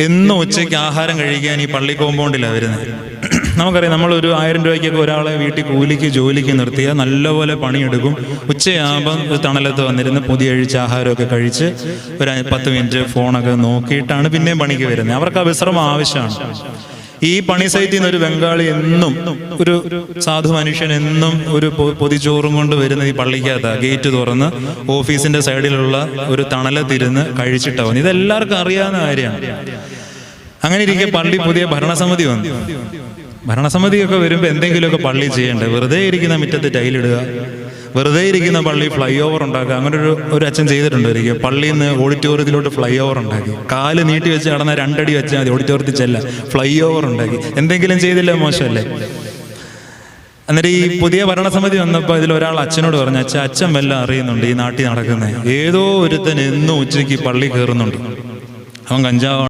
എന്നും ഉച്ചയ്ക്ക് ആഹാരം കഴിക്കാൻ ഈ പള്ളി കോമ്പൗണ്ടിലാണ് വരുന്നത്. നമുക്കറിയാം, നമ്മളൊരു 1000 രൂപയ്ക്കൊക്കെ ഒരാളെ വീട്ടിൽ കൂലിക്ക് ജോലിക്ക് നിർത്തിയാൽ നല്ലപോലെ പണിയെടുക്കും. ഉച്ചയാകുമ്പം തണലത്ത് വന്നിരുന്ന് പൊതിയഴിച്ച് ആഹാരമൊക്കെ കഴിച്ച് ഒരു 10 മിനിറ്റ് ഫോണൊക്കെ നോക്കിയിട്ടാണ് പിന്നെയും പണിക്ക് വരുന്നത്. അവർക്ക് ആ വിശ്രമം ആവശ്യമാണ്. ഈ പണി സൈറ്റിൽ നിന്ന് ഒരു ബംഗാളി എന്നും, ഒരു സാധു മനുഷ്യൻ എന്നും ഒരു പൊതിച്ചോറും കൊണ്ട് വരുന്നത് ഈ പള്ളിക്കകത്താണ്. ഗേറ്റ് തുറന്ന് ഓഫീസിന്റെ സൈഡിലുള്ള ഒരു തണലത്തിരുന്ന് കഴിച്ചിട്ടാവും. ഇതെല്ലാവർക്കും അറിയാവുന്ന കാര്യമാണ്. അങ്ങനെ ഇരിക്കെ പള്ളി പുതിയ ഭരണസമിതി വന്നു. ഭരണസമിതിയൊക്കെ വരുമ്പോൾ എന്തെങ്കിലുമൊക്കെ പള്ളി ചെയ്യണ്ടേ? വെറുതെ ഇരിക്കുന്ന മുറ്റത്ത് ടൈലിടുക, വെറുതെ ഇരിക്കുന്ന പള്ളി ഫ്ലൈ ഓവർ ഉണ്ടാക്കുക. അങ്ങനെ ഒരു അച്ഛൻ ചെയ്തിട്ടുണ്ട് ഒരിക്കൽ. പള്ളിയിൽ നിന്ന് ഓഡിറ്റോറിയത്തിലോട്ട് ഫ്ലൈ ഓവർ ഉണ്ടാക്കി. കാല് നീട്ടി വെച്ച് കടന്ന 2 അടി വെച്ചാൽ മതി, ഓഡിറ്റോറിയത്തിൽ ചെല്ല. ഫ്ലൈ ഓവർ ഉണ്ടാക്കി. എന്തെങ്കിലും ചെയ്തില്ല, മോശമല്ലേ? എന്നിട്ട് ഈ പുതിയ ഭരണസമിതി വന്നപ്പോൾ ഇതിലൊരാൾ അച്ഛനോട് പറഞ്ഞു, അച്ഛൻ വല്ല അറിയുന്നുണ്ട് ഈ നാട്ടിൽ നടക്കുന്നത്? ഏതോ ഒരുത്തൻ എന്നും ഉച്ചയ്ക്ക് പള്ളി കയറുന്നുണ്ട്. അവൻ കഞ്ചാവ്